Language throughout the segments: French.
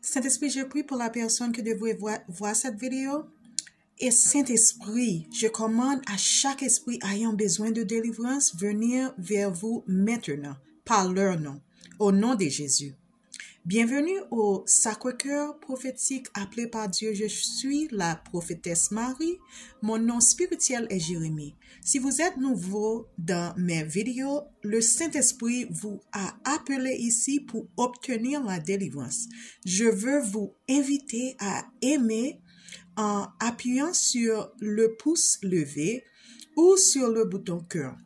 Saint-Esprit, je prie pour la personne qui devrait voir cette vidéo. Et Saint-Esprit, je commande à chaque esprit ayant besoin de délivrance venir vers vous maintenant, par leur nom, au nom de Jésus. Bienvenue au Sacré-Cœur prophétique appelé par Dieu. Je suis la prophétesse Marie. Mon nom spirituel est Jérémie. Si vous êtes nouveau dans mes vidéos, le Saint-Esprit vous a appelé ici pour obtenir la délivrance. Je veux vous inviter à aimer en appuyant sur le pouce levé ou sur le bouton cœur.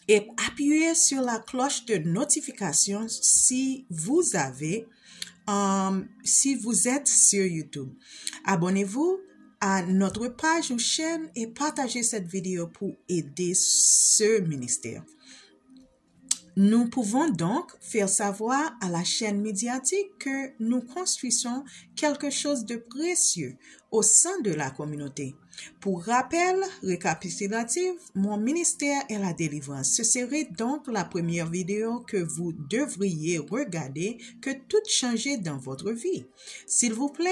Et appuyez sur la cloche de notification si vous êtes sur YouTube. Abonnez-vous à notre page ou chaîne et partagez cette vidéo pour aider ce ministère. Nous pouvons donc faire savoir à la chaîne médiatique que nous construisons quelque chose de précieux au sein de la communauté. Pour rappel récapitulatif, mon ministère est la délivrance. Ce serait donc la première vidéo que vous devriez regarder que tout change dans votre vie. S'il vous plaît,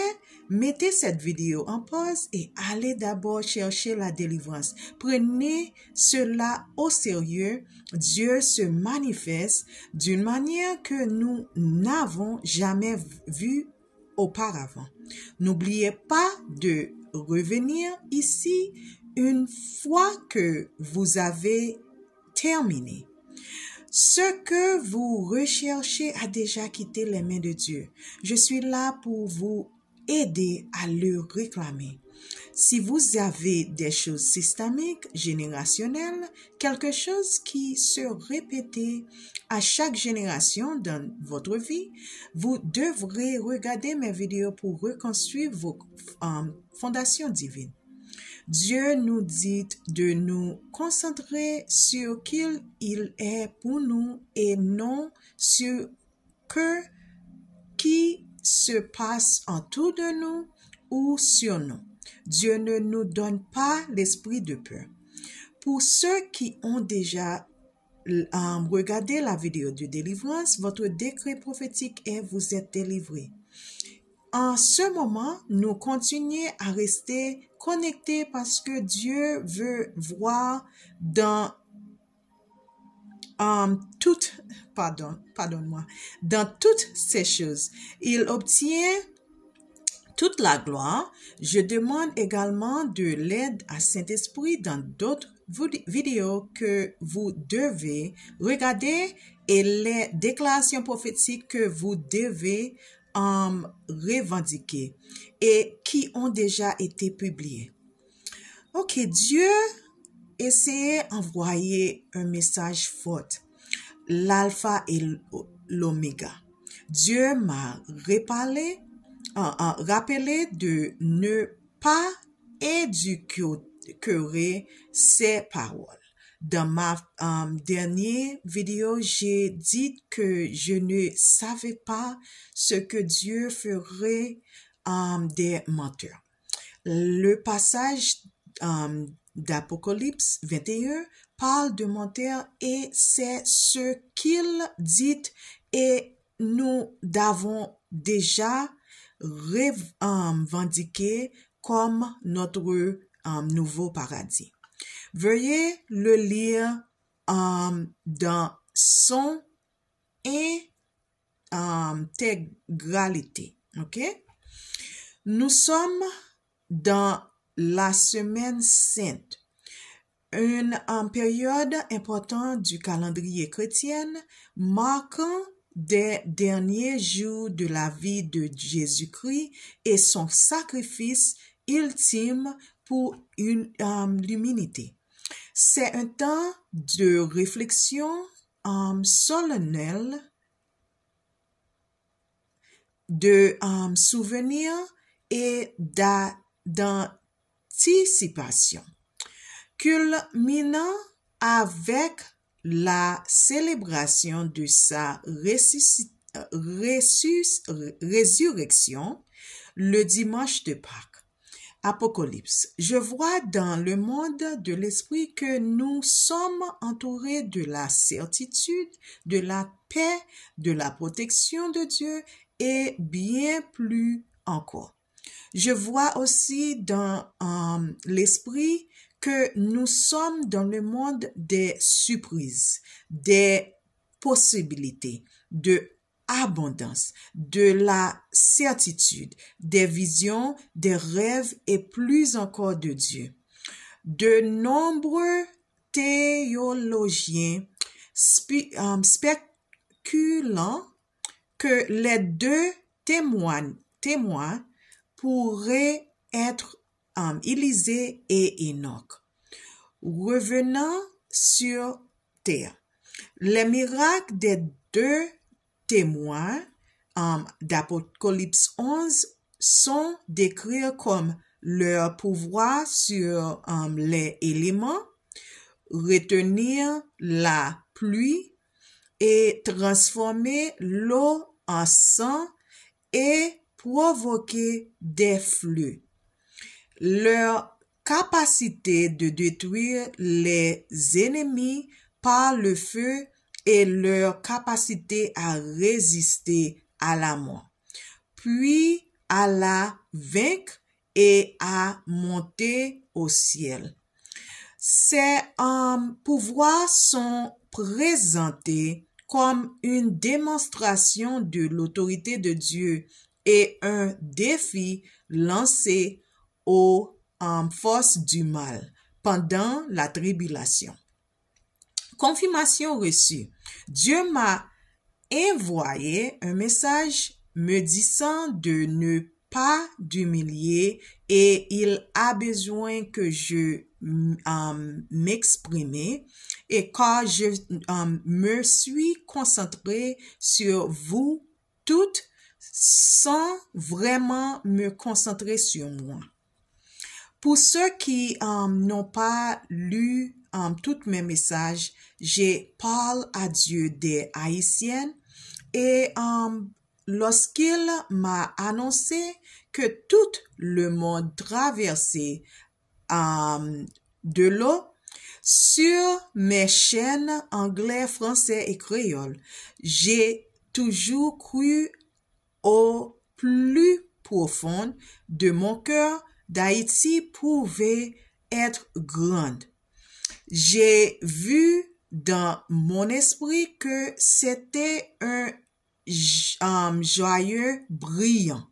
mettez cette vidéo en pause et allez d'abord chercher la délivrance. Prenez cela au sérieux. Dieu se manifeste d'une manière que nous n'avons jamais vue auparavant. N'oubliez pas de revenir ici une fois que vous avez terminé. Ce que vous recherchez a déjà quitté les mains de Dieu. Je suis là pour vous aider à le réclamer. Si vous avez des choses systémiques, générationnelles, quelque chose qui se répète à chaque génération dans votre vie, vous devrez regarder mes vidéos pour reconstruire vos fondations divines. Dieu nous dit de nous concentrer sur qui il est pour nous et non sur qui se passe autour de nous ou sur nous. Dieu ne nous donne pas l'esprit de peur. Pour ceux qui ont déjà regardé la vidéo de délivrance, votre décret prophétique est vous êtes délivré. En ce moment, nous continuons à rester connectés parce que Dieu veut voir dans toutes ces choses. Il obtient toute la gloire. Je demande également de l'aide à Saint-Esprit dans d'autres vidéos que vous devez regarder et les déclarations prophétiques que vous devez revendiquer et qui ont déjà été publiées. Ok, Dieu essayait d'envoyer un message fort, l'alpha et l'oméga. Dieu m'a rappelé de ne pas édulcorer ses paroles. Dans ma dernière vidéo, j'ai dit que je ne savais pas ce que Dieu ferait des menteurs. Le passage d'Apocalypse 21 parle de menteurs et c'est ce qu'il dit et nous l'avons déjà revendiqué comme notre nouveau paradis. Veuillez le lire dans son intégralité. Ok? Nous sommes dans la semaine sainte, une période importante du calendrier chrétien marquant des derniers jours de la vie de Jésus-Christ et son sacrifice ultime pour l'humanité. C'est un temps de réflexion solennelle, de souvenir et d'anticipation, culminant avec la célébration de sa résurrection le dimanche de Pâques. Apocalypse. Je vois dans le monde de l'esprit que nous sommes entourés de la certitude, de la paix, de la protection de Dieu et bien plus encore. Je vois aussi dans l'esprit que nous sommes dans le monde des surprises, des possibilités, de abondance, de la certitude, des visions, des rêves et plus encore de Dieu. De nombreux théologiens spéculant que les deux témoins pourraient être Élisée et Enoch. Revenant sur terre, les miracles des deux témoins d'Apocalypse 11 sont décrits comme leur pouvoir sur les éléments, retenir la pluie et transformer l'eau en sang et provoquer des flux. Leur capacité de détruire les ennemis par le feu et leur capacité à résister à la mort, puis à la vaincre et à monter au ciel. Ces pouvoirs sont présentés comme une démonstration de l'autorité de Dieu et un défi lancé aux forces du mal pendant la tribulation. Confirmation reçue. Dieu m'a envoyé un message me disant de ne pas d'humilier et il a besoin que je m'exprime et car je me suis concentré sur vous toutes sans vraiment me concentrer sur moi. Pour ceux qui n'ont pas lu tous mes messages, je parle à Dieu des Haïtiennes et lorsqu'il m'a annoncé que tout le monde traversait de l'eau, sur mes chaînes anglais, français et créole, j'ai toujours cru au plus profond de mon cœur d'Haïti pouvait être grande. J'ai vu dans mon esprit que c'était un joyeux brillant.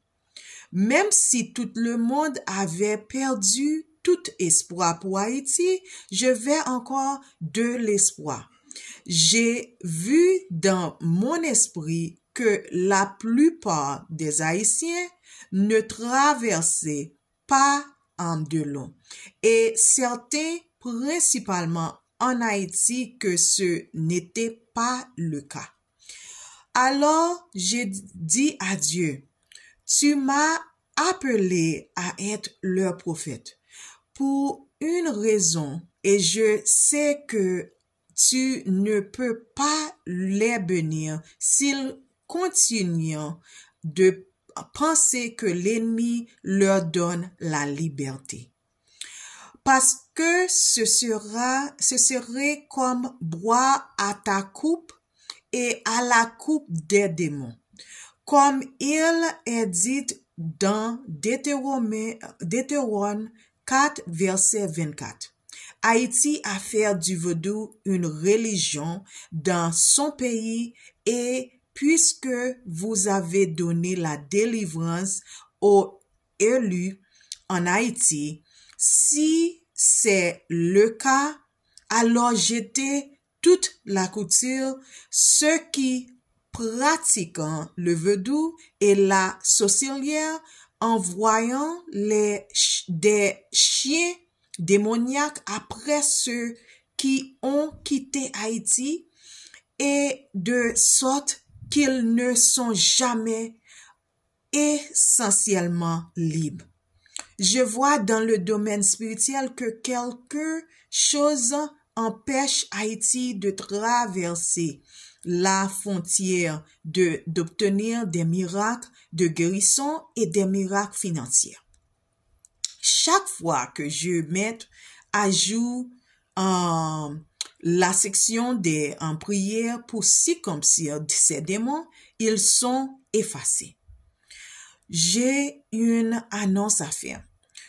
Même si tout le monde avait perdu tout espoir pour Haïti, je vais encore de l'espoir. J'ai vu dans mon esprit que la plupart des Haïtiens ne traversaient pas de l'eau et certains principalement en Haïti que ce n'était pas le cas. Alors j'ai dit à Dieu, tu m'as appelé à être leur prophète pour une raison et je sais que tu ne peux pas les bénir s'ils continuent de penser que l'ennemi leur donne la liberté. Parce que ce serait comme boire à ta coupe et à la coupe des démons. Comme il est dit dans Deutéronome 4, verset 24. Haïti a fait du vaudou une religion dans son pays et puisque vous avez donné la délivrance aux élus en Haïti, si c'est le cas, alors jetez toute la couture, ceux qui pratiquent le vaudou et la sorcellerie en voyant des chiens démoniaques après ceux qui ont quitté Haïti et de sorte qu'ils ne sont jamais essentiellement libres. Je vois dans le domaine spirituel que quelque chose empêche Haïti de traverser la frontière d'obtenir des miracles de guérison et des miracles financiers. Chaque fois que je mets à jour la section des prières pour circoncire ces démons, ils sont effacés. J'ai une annonce à faire.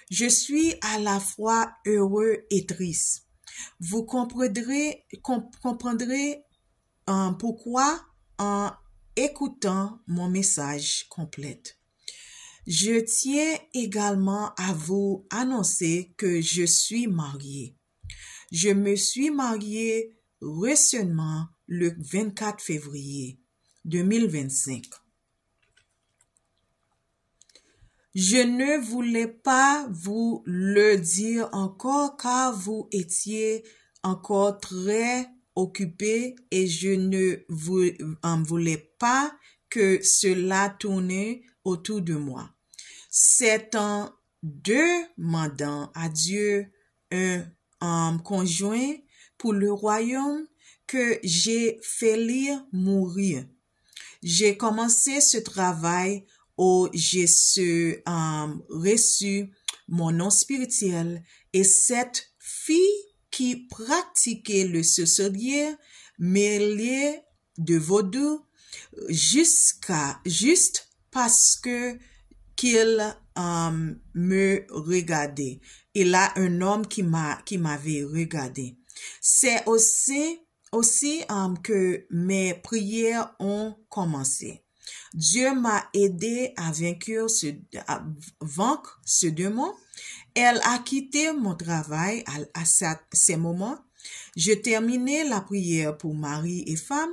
Je suis à la fois heureux et triste. Vous comprendrez pourquoi en écoutant mon message complet. Je tiens également à vous annoncer que je suis mariée. Je me suis mariée récemment le 24 février 2025. Je ne voulais pas vous le dire encore car vous étiez encore très occupé et je ne voulais pas que cela tourne autour de moi. C'est en demandant à Dieu un conjoint pour le royaume que j'ai failli mourir. J'ai commencé ce travail où j'ai reçu mon nom spirituel et cette fille qui pratiquait le sorcellerie mêlé de vaudou juste parce que qu'il me regardait. Il a un homme qui m'avait regardé. C'est aussi que mes prières ont commencé. Dieu m'a aidé à vaincre ce démon. Elle a quitté mon travail à ces moments. Je terminais la prière pour mari et femme.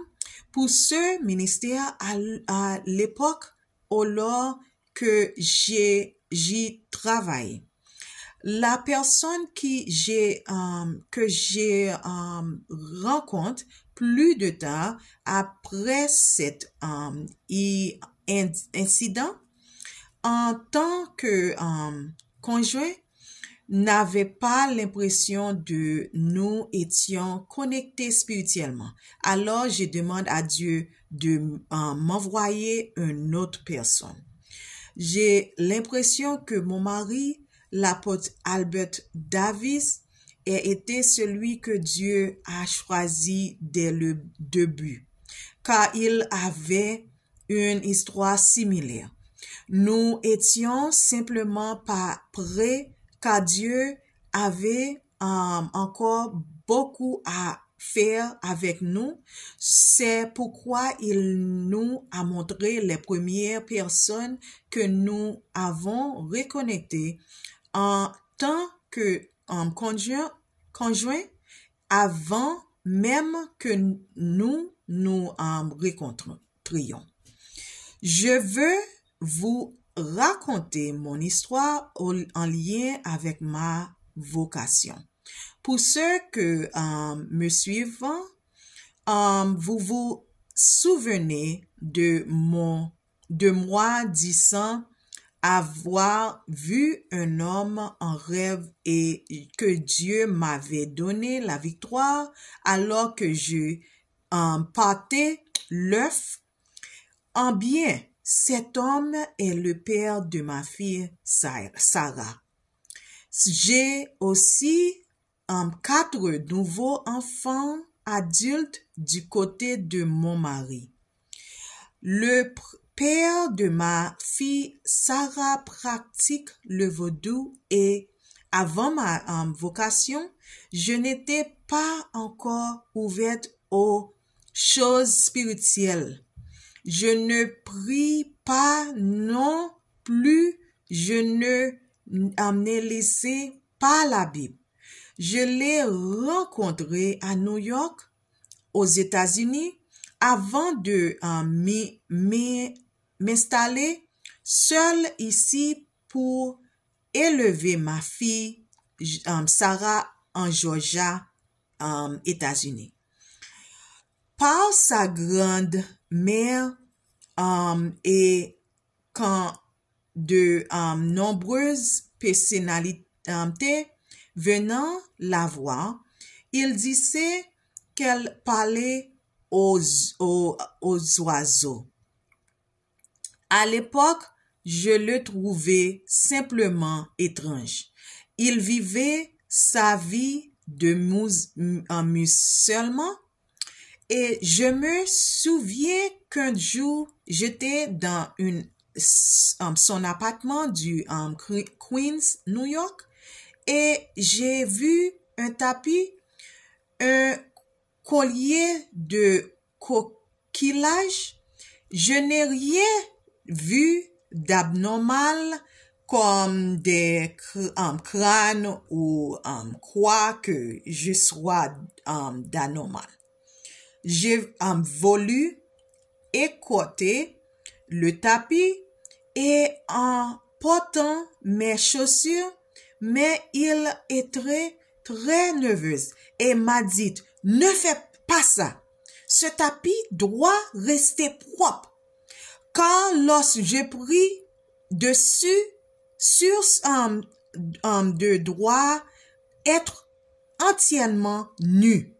Pour ce ministère à l'époque, alors que j'y travaille. La personne que j'ai rencontre plus de temps après cet incident en tant que conjoint n'avait pas l'impression de nous étions connectés spirituellement. Alors je demande à Dieu de m'envoyer une autre personne. J'ai l'impression que mon mari, l'apôtre Albert Davis, a été celui que Dieu a choisi dès le début, car il avait une histoire similaire. Nous étions simplement pas prêts, car Dieu avait encore beaucoup à faire avec nous. C'est pourquoi il nous a montré les premières personnes que nous avons reconnectées en tant que conjoint avant même que nous rencontrions. Je veux vous raconter mon histoire en lien avec ma vocation. Pour ceux que me suivent, vous vous souvenez de moi disant avoir vu un homme en rêve et que Dieu m'avait donné la victoire alors que je partais l'œuf. En bien, cet homme est le père de ma fille Sarah. J'ai aussi 4 nouveaux enfants adultes du côté de mon mari. Le père de ma fille Sarah pratique le vaudou et avant ma vocation, je n'étais pas encore ouverte aux choses spirituelles. Je ne prie pas non plus, je ne lisais pas la Bible. Je l'ai rencontré à New York, aux États-Unis, avant de m'installer seule ici pour élever ma fille Sarah en Georgia, États-Unis. Par sa grande-mère et quand de nombreuses personnalités venant la voir, il disait qu'elle parlait aux oiseaux. À l'époque, je le trouvais simplement étrange. Il vivait sa vie de musulman et je me souviens qu'un jour, j'étais dans une son appartement du Queens, New York, et j'ai vu un tapis, un collier de coquillage. Je n'ai rien vu d'abnormal comme des crânes ou quoi que je sois d'anormal. J'ai voulu écouter le tapis et en portant mes chaussures, mais il est très nerveuse et m'a dit, ne fais pas ça. Ce tapis doit rester propre. Car lorsque j'ai pris dessus, de doit être entièrement nu.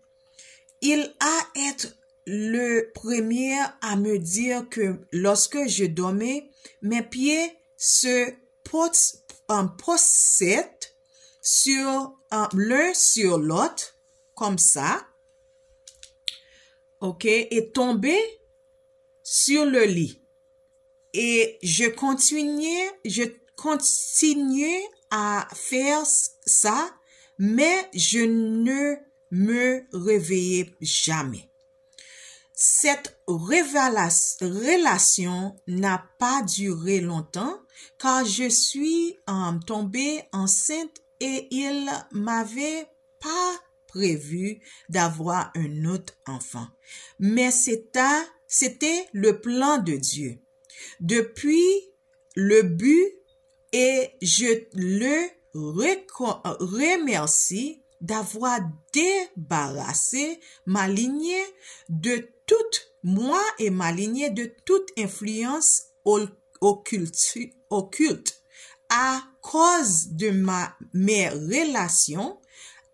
Il a été le premier à me dire que lorsque je dormais, mes pieds se possèdent sur l'un sur l'autre, comme ça, ok, et tomber sur le lit. Et je continuais à faire ça, mais je ne me réveillais jamais. Cette relation n'a pas duré longtemps car je suis tombée enceinte et il m'avait pas prévu d'avoir un autre enfant. Mais c'était le plan de Dieu. Depuis le but, et je le remercie d'avoir débarrassé ma lignée de toute influence occulte à cause de mes relations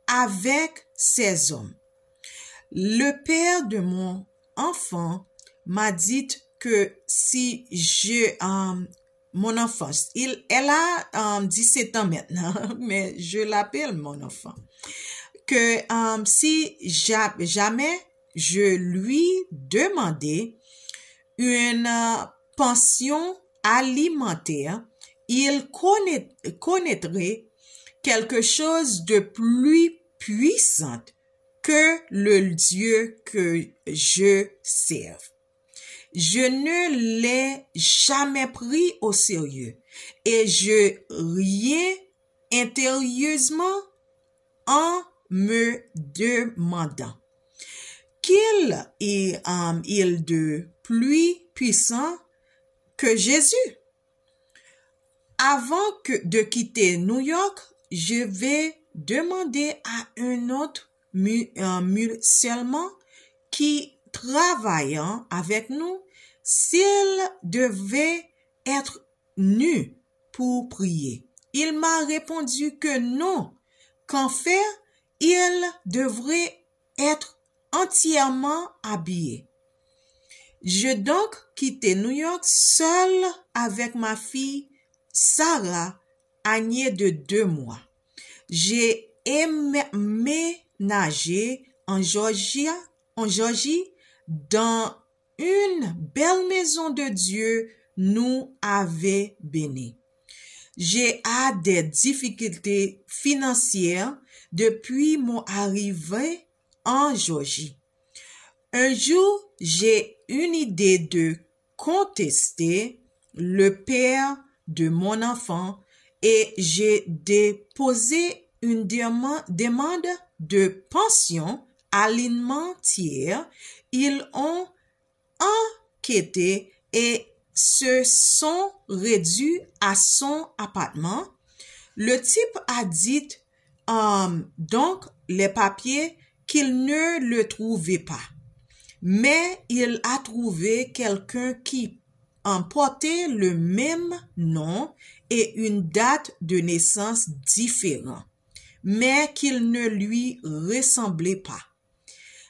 avec ces hommes. Le père de mon enfant m'a dit que si mon enfant, elle a 17 ans maintenant, mais je l'appelle mon enfant, que si jamais je lui demandais une pension alimentaire, il connaîtrait quelque chose de plus puissant que le Dieu que je serve. Je ne l'ai jamais pris au sérieux et je riais intérieurement en me demandant qu'il est de plus puissant que Jésus. Avant de quitter New York, je vais demander à un autre musulman qui travaillant avec nous s'il devait être nu pour prier. Il m'a répondu que non, qu'en fait, il devrait être entièrement habillé. Je donc quitté New York seule avec ma fille Sarah, âgée de 2 mois. J'ai emménagé en Georgie, dans une belle maison de Dieu nous avait bénis. J'ai eu des difficultés financières depuis mon arrivée en Georgie. Un jour, j'ai une idée de contester le père de mon enfant et j'ai déposé une demande de pension alimentaire. Ils ont enquêté et se sont réduits à son appartement. Le type a dit donc les papiers qu'il ne le trouvait pas. Mais il a trouvé quelqu'un qui portait le même nom et une date de naissance différente, mais qu'il ne lui ressemblait pas.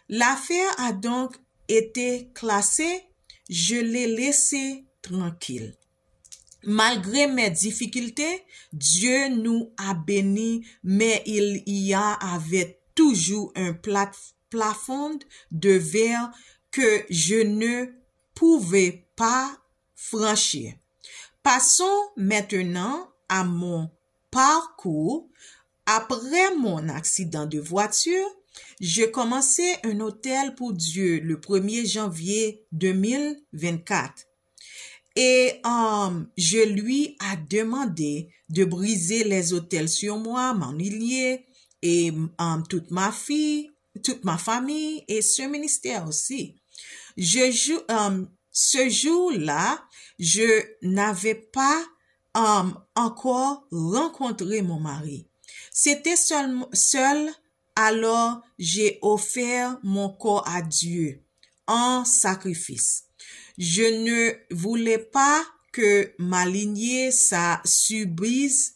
L'affaire a donc été classée, je l'ai laissé tranquille. Malgré mes difficultés, Dieu nous a bénis, mais il y avait toujours un plafond de verre que je ne pouvais pas franchir. Passons maintenant à mon parcours. Après mon accident de voiture, je commençais un hôtel pour Dieu le 1er janvier 2024. Et je lui ai demandé de briser les hôtels sur moi, m'ennuyer, et toute ma famille et ce ministère aussi. Ce jour-là, je n'avais pas encore rencontré mon mari. C'était seul, alors j'ai offert mon corps à Dieu en sacrifice. Je ne voulais pas que ma lignée subisse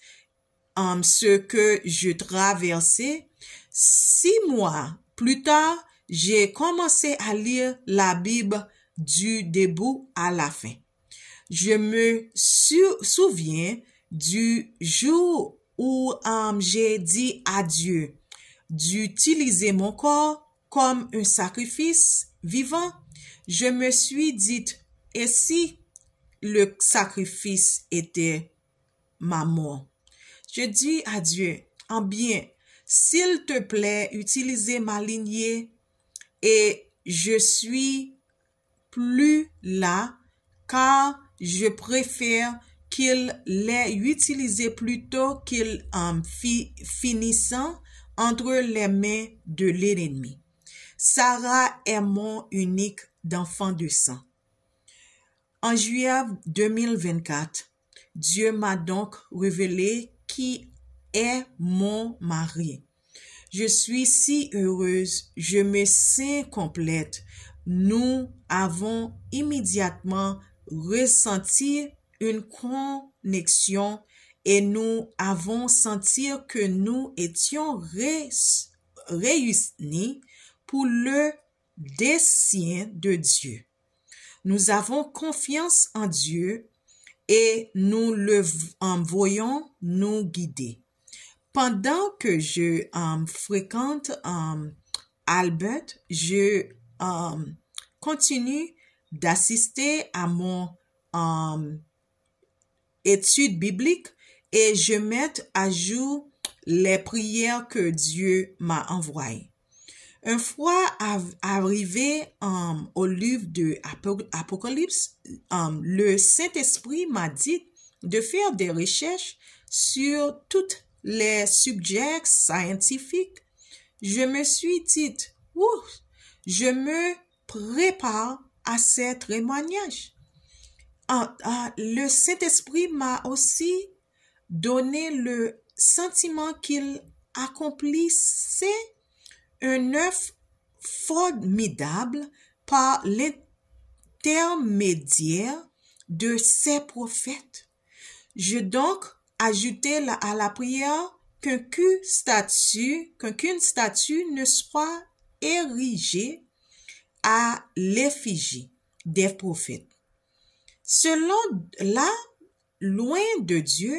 ce que je traversais. 6 mois plus tard, j'ai commencé à lire la Bible du début à la fin. Je me souviens du jour où j'ai dit à Dieu d'utiliser mon corps comme un sacrifice vivant. Je me suis dit, et si le sacrifice était ma mort? Je dis à Dieu, en bien, s'il te plaît, utilisez ma lignée et je suis plus là car je préfère qu'il l'ait utilisé plutôt qu'il finissant entre les mains de l'ennemi. Sarah est mon unique d'enfant de sang. En juillet 2024, Dieu m'a donc révélé qui est mon mari. Je suis si heureuse, je me sens complète. Nous avons immédiatement ressenti une connexion et nous avons senti que nous étions réunis pour le dessein de Dieu. Nous avons confiance en Dieu et nous le voyons nous guider. Pendant que je fréquente Albert, je continue d'assister à mon étude biblique et je mets à jour les prières que Dieu m'a envoyées. Une fois arrivé au livre de Apocalypse, le Saint-Esprit m'a dit de faire des recherches sur toutes les sujets scientifiques. Je me suis dit, je me prépare à ces témoignages. Le Saint-Esprit m'a aussi donné le sentiment qu'il accomplissait un œuvre formidable par l'intermédiaire de ses prophètes. Je donc ajouté à la prière qu'aucune statue ne soit érigée à l'effigie des prophètes. Selon là, loin de Dieu,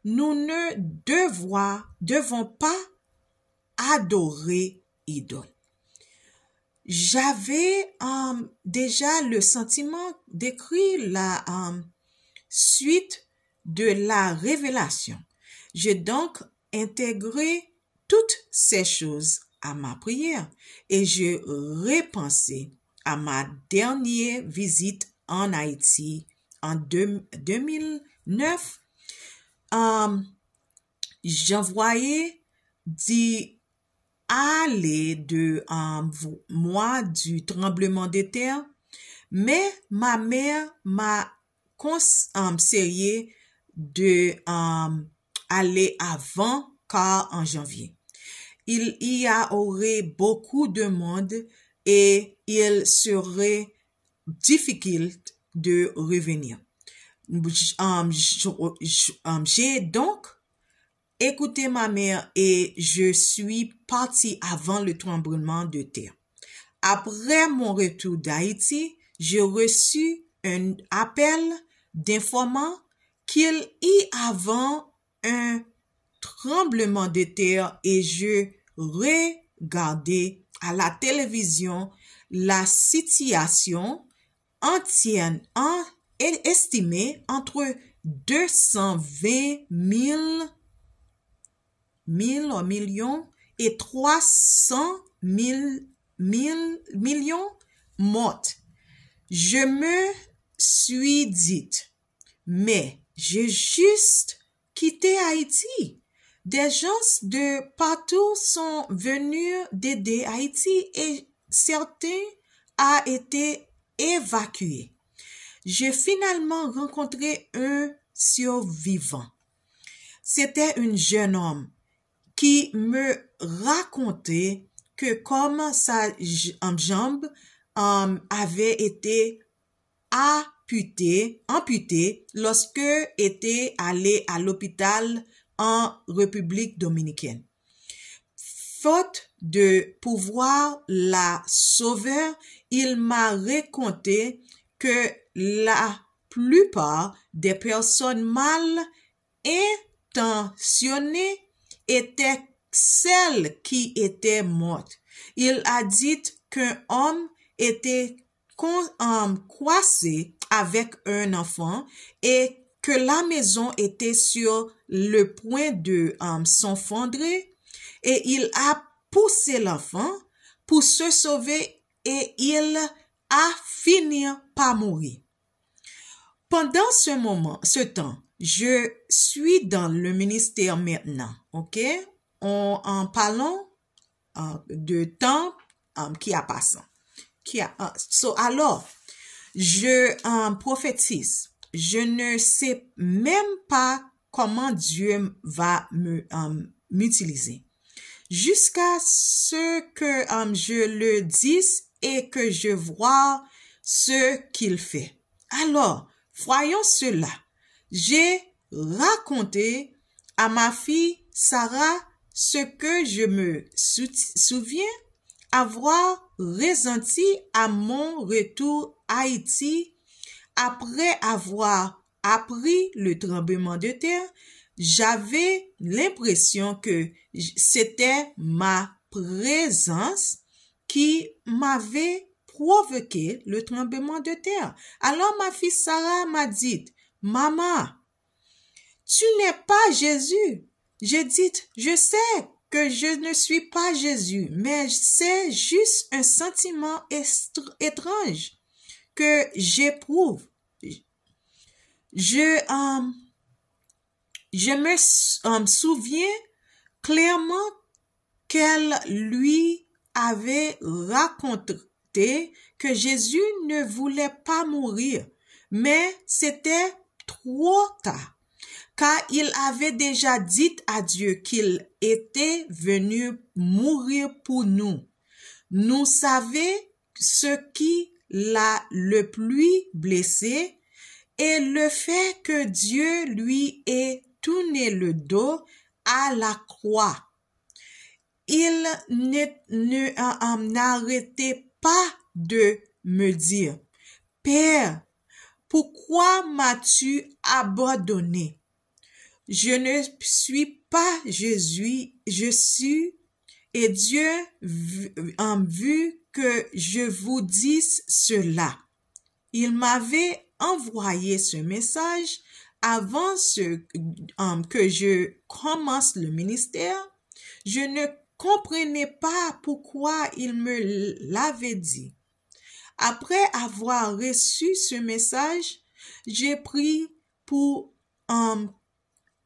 nous ne devons pas adorer idole. J'avais déjà le sentiment d'écrire la suite de la révélation. J'ai donc intégré toutes ces choses à ma prière et je repensais à ma dernière visite en Haïti en 2009. J'envoyais aller de mois du tremblement de terre, mais ma mère m'a conseillé de aller avant car en janvier. Il y aurait beaucoup de monde et il serait difficile de revenir. J'ai donc écouté ma mère et je suis partie avant le tremblement de terre. Après mon retour d'Haïti, j'ai reçu un appel d'informant qu'il y avait un tremblement de terre et je regardais à la télévision la situation entière estimée entre 220 000 millions et 300 000 millions mortes. Je me suis dit, mais j'ai juste quitté Haïti. Des gens de partout sont venus d'aider Haïti et certains ont été évacués. J'ai finalement rencontré un survivant. C'était un jeune homme qui me racontait que comme sa jambe avait été amputée lorsque était allé à l'hôpital en République dominicaine. Faute de pouvoir la sauver, il m'a raconté que la plupart des personnes mal intentionnées étaient celles qui étaient mortes. Il a dit qu'un homme était coincé avec un enfant et que la maison était sur le point de s'effondrer et il a poussé l'enfant pour se sauver et il a fini par mourir. Pendant ce temps, je suis dans le ministère maintenant, ok? En parlant de temps qui a passé. Alors, je prophétise. Je ne sais même pas comment Dieu va m'utiliser. Jusqu'à ce que je le dise et que je vois ce qu'il fait. Alors, voyons cela. J'ai raconté à ma fille Sarah ce que je me souviens avoir ressenti à mon retour à Haïti après avoir appris le tremblement de terre. J'avais l'impression que c'était ma présence qui m'avait provoqué le tremblement de terre. Alors ma fille Sarah m'a dit, « Maman, tu n'es pas Jésus. » J'ai dit, « Je sais que je ne suis pas Jésus, mais c'est juste un sentiment étrange que j'éprouve. » Je me souviens clairement qu'elle lui avait raconté que Jésus ne voulait pas mourir, mais c'était trop tard, car il avait déjà dit à Dieu qu'il était venu mourir pour nous. Nous savions ce qui l'a le plus blessé et le fait que Dieu lui ait tourné le dos à la croix. Il n'arrêtait pas de me dire, « Père, pourquoi m'as-tu abandonné? Je ne suis pas Jésus, je suis, et Dieu a vu que je vous dise cela. » Il m'avait envoyé ce message avant que je commence le ministère. Je ne comprenais pas pourquoi il me l'avait dit. Après avoir reçu ce message, j'ai pris pour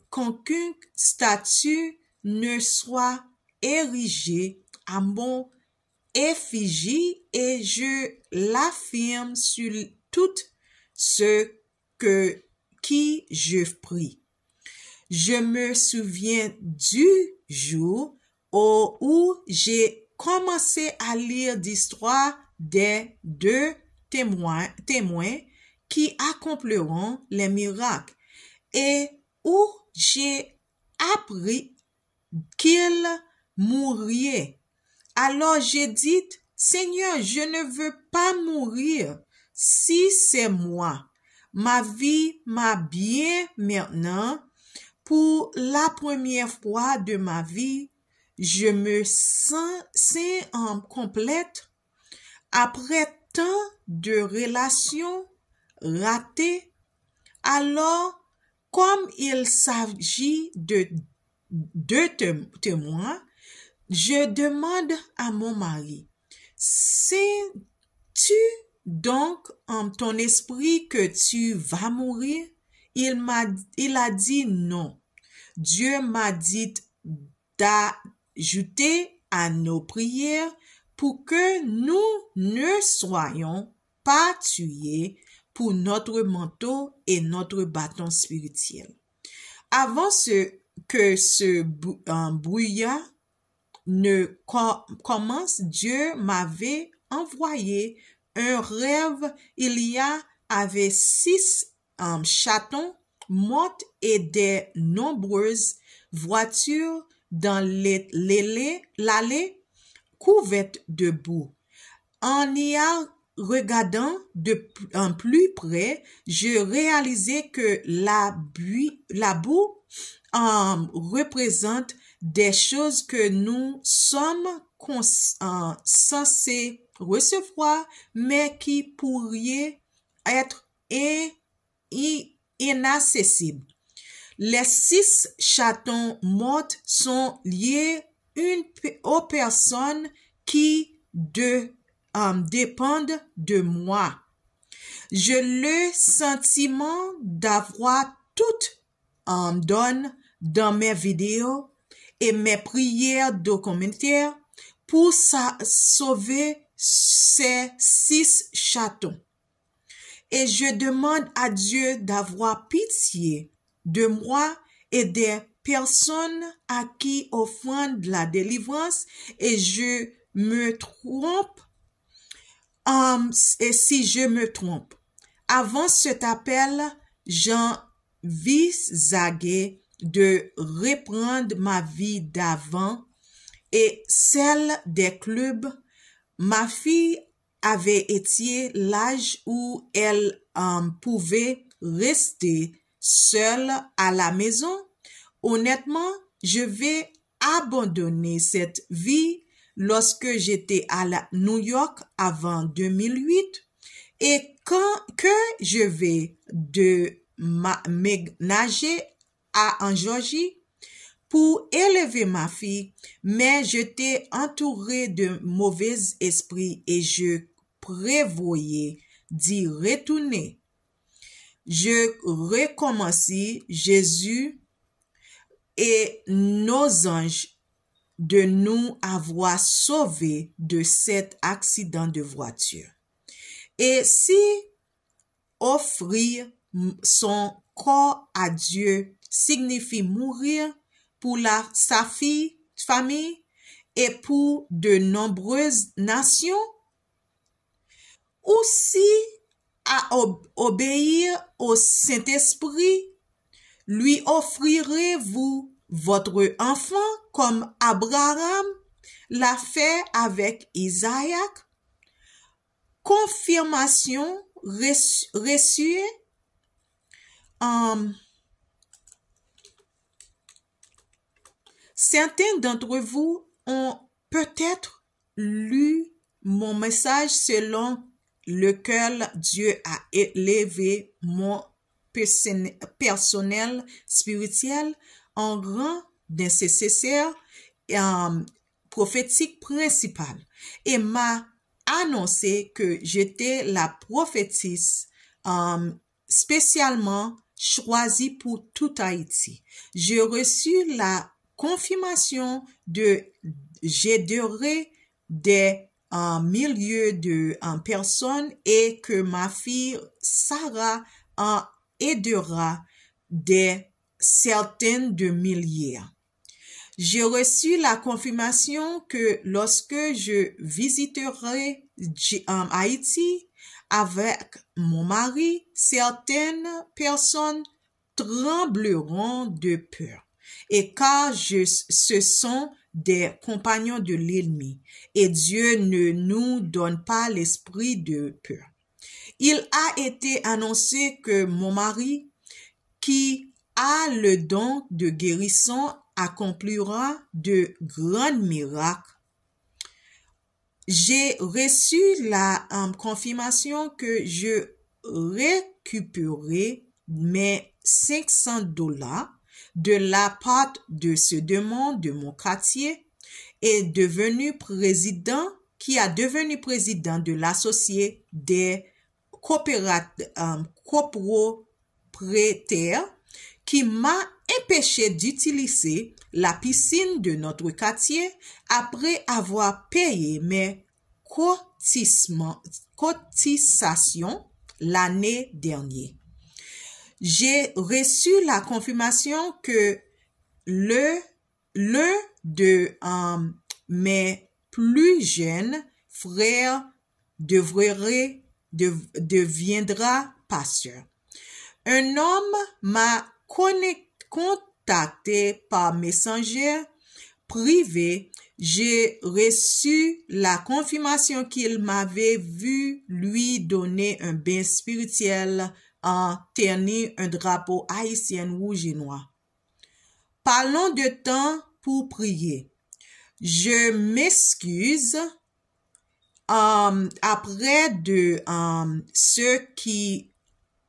qu'aucune statue ne soit érigée à mon effigie et je l'affirme sur tout ce qui je prie. Je me souviens du jour où j'ai commencé à lire l'histoire des deux témoins qui accompliront les miracles et où j'ai appris qu'ils mourraient. Alors j'ai dit, « Seigneur, je ne veux pas mourir si c'est moi. Ma vie m'a bien maintenant. Pour la première fois de ma vie, je me sens en complète. Après tant de relations ratées, alors comme il s'agit de deux témoins, je demande à mon mari, sais-tu donc en ton esprit que tu vas mourir? Il a dit non. Dieu m'a dit d'ajouter à nos prières pour que nous ne soyons pas tués pour notre manteau et notre bâton spirituel. Avant que ce brouillard ne commence, Dieu m'avait envoyé un rêve. Avait 6 chatons morts et des nombreuses voitures dans l'allée couverte de boue. En y regardant de plus près, je réalisais que la boue représente des choses que nous sommes censés recevoir, mais qui pourraient être inaccessibles. Les 6 chatons morts sont liés aux personnes qui dépendent de moi. J'ai le sentiment d'avoir tout donné dans mes vidéos et mes prières documentaires pour sauver ces 6 chatons. Et je demande à Dieu d'avoir pitié de moi et des personnes à qui offrent la délivrance, et je me trompe, et si je me trompe. Avant cet appel, j'envisageais de reprendre ma vie d'avant et celle des clubs. Ma fille avait été l'âge où elle pouvait rester seule à la maison. Honnêtement, je vais abandonner cette vie lorsque j'étais à New York avant 2008 et que je vais déménager en Georgie pour élever ma fille, mais j'étais entouré de mauvais esprits et je prévoyais d'y retourner. Je remercie Jésus et nos anges de nous avoir sauvés de cet accident de voiture. Et si offrir son corps à Dieu signifie mourir pour sa famille et pour de nombreuses nations, ou si à obéir au Saint-Esprit, lui offrirez-vous votre enfant comme Abraham l'a fait avec Isaac? Confirmation reçue. Certains d'entre vous ont peut-être lu mon message selon lequel Dieu a élevé mon personnel spirituel en rang d'intercesseur prophétique principal et m'a annoncé que j'étais la prophétise spécialement choisie pour tout Haïti. J'ai reçu la confirmation j'aiderai des milliers de personnes et que ma fille Sarah en aidera des centaines de milliers. J'ai reçu la confirmation que lorsque je visiterai Haïti avec mon mari, certaines personnes trembleront de peur. Et car ce sont des compagnons de l'ennemi, et Dieu ne nous donne pas l'esprit de peur. Il a été annoncé que mon mari, qui a le don de guérison, accomplira de grands miracles. J'ai reçu la confirmation que je récupérerai mes $500 de la part de ce démon de mon quartier qui a devenu président de l'associé des copropriétaires qui m'a empêché d'utiliser la piscine de notre quartier après avoir payé mes cotisations l'année dernière. J'ai reçu la confirmation que l'un de mes plus jeunes frères deviendra pasteur. Un homme m'a contacté par messenger privé. J'ai reçu la confirmation qu'il m'avait vu lui donner un bain spirituel en ternir un drapeau haïtien rouge et noir. Parlons de temps pour prier. Je m'excuse après de ce qui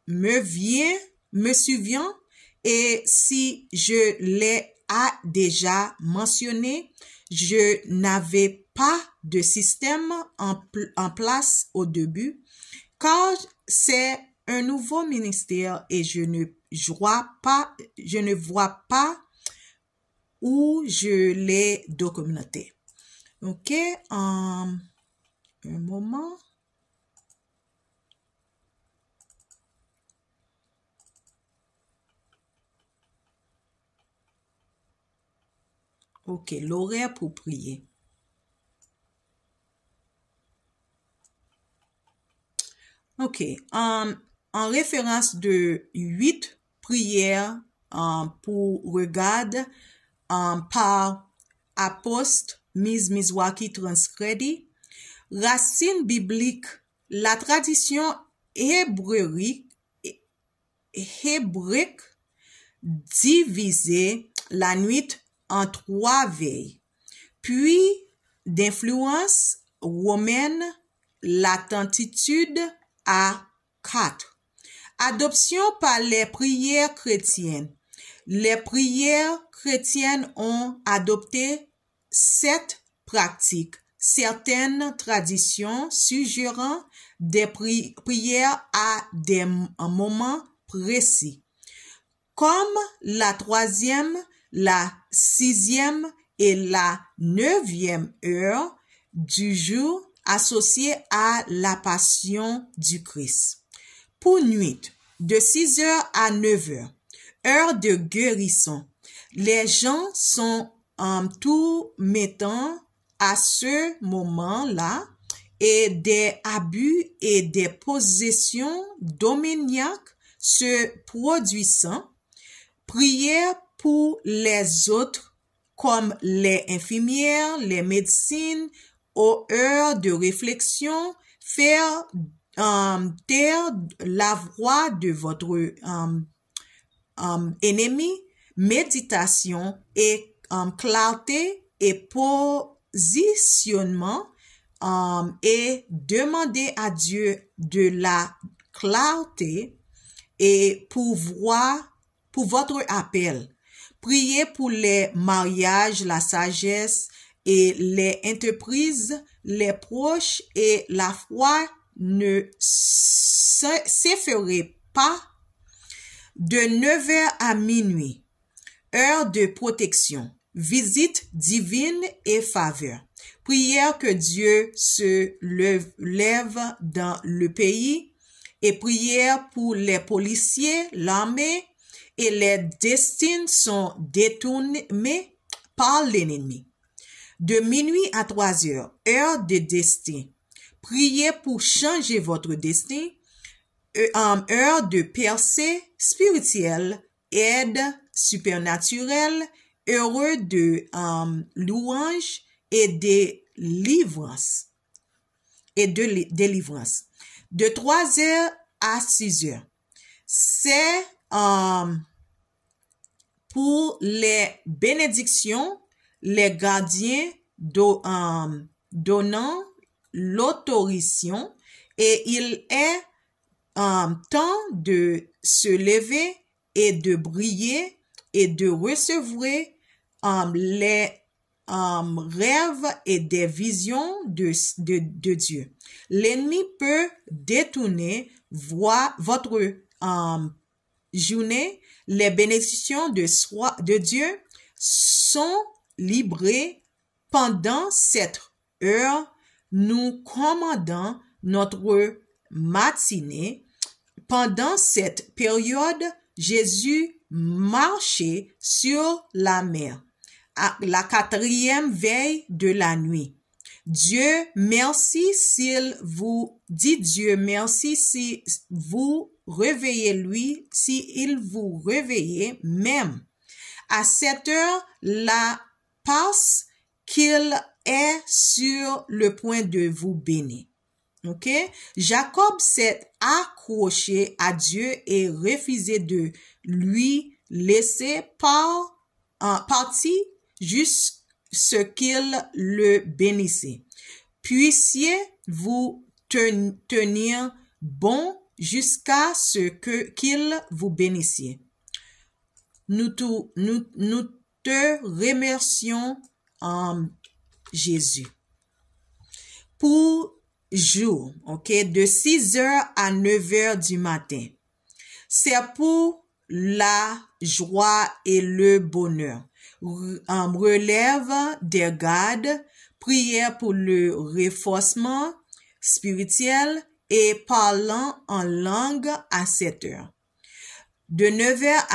me souvient, et si je l'ai déjà mentionné, je n'avais pas de système en place au début, car c'est un nouveau ministère et je ne vois pas où je l'ai documenté. Ok, un moment. Ok, l'horaire pour prier. Ok, en référence de 8 prières pour regarder par Apost Ms. Mizwaki Transcredi, racine biblique, la tradition hébraïque divisait la nuit en 3 veilles. Puis, d'influence romaine, l'attitude à 4. Adoption par les prières chrétiennes. Les prières chrétiennes ont adopté cette pratique. Certaines traditions suggérant des prières à des moments précis, comme la 3e, la 6e et la 9e heure du jour associée à la passion du Christ. Pour nuit, de 6 heures à 9 heures, heure de guérison. Les gens sont tout mettant à ce moment-là et des abus et des possessions domaniaques se produisant. Prière pour les autres comme les infirmières, les médecines, aux heures de réflexion, faire taire la voix de votre ennemi, méditation et clarté et positionnement et demander à Dieu de la clarté et pour votre appel. Priez pour les mariages, la sagesse et les entreprises, les proches et la foi ne s'effraient pas. De 9h à minuit, heure de protection, visite divine et faveur. Prière que Dieu se lève dans le pays et prière pour les policiers, l'armée et les destins sont détournés par l'ennemi. De minuit à 3h, heure de destin. Priez pour changer votre destin. Heure de percée spirituelle, aide supernaturelle, heureux de louange et de délivrance. De 3h à 6h. C'est pour les bénédictions, les gardiens donnant l'autorisation et il est temps de se lever et de briller et de recevoir les rêves et des visions de Dieu. L'ennemi peut détourner votre journée. Les bénédictions de Dieu sont libérées pendant cette heure. Nous commandons notre matinée. Pendant cette période, Jésus marchait sur la mer, à la 4e veille de la nuit. Dieu merci s'il vous dit Dieu merci si vous réveillez lui, si il vous réveille même. À cette heure, la passe qu'il est sur le point de vous bénir. Ok? Jacob s'est accroché à Dieu et refusé de lui laisser partir jusqu'à ce qu'il le bénisse. Puissiez-vous tenir bon jusqu'à ce qu'il vous bénisse. Nous te remercions, Jésus. Pour jour, ok, de 6h à 9h du matin. C'est pour la joie et le bonheur. Relève des gardes, prière pour le renforcement spirituel et parlant en langue à 7h. De 9h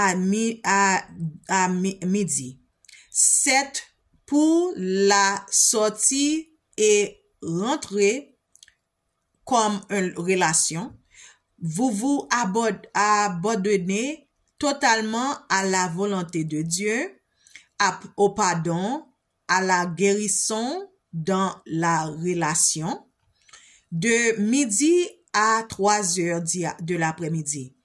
à midi. 7 pour la sortie et rentrée comme une relation. Vous vous abandonnez totalement à la volonté de Dieu, au pardon, à la guérison dans la relation. De midi à 3h de l'après-midi.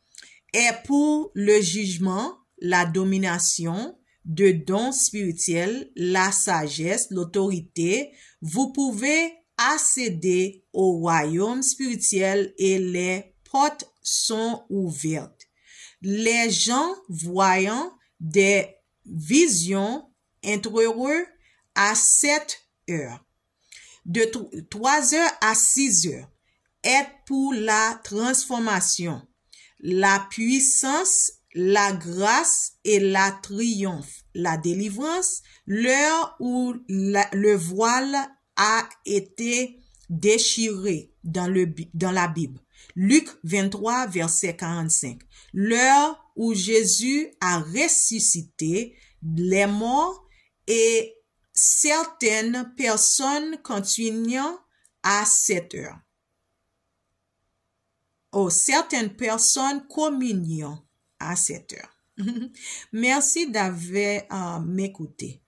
Et pour le jugement, la domination, de dons spirituels, la sagesse, l'autorité, vous pouvez accéder au royaume spirituel et les portes sont ouvertes. Les gens voyant des visions intérieures à 7h. De 3h à 6h est pour la transformation, la puissance, la grâce et la triomphe, la délivrance, l'heure où le voile a été déchiré dans la Bible. Luc 23, verset 45. L'heure où Jésus a ressuscité les morts et certaines personnes continuant à cette heure. Certaines personnes communiant à cette heure. Merci d'avoir m'écouté.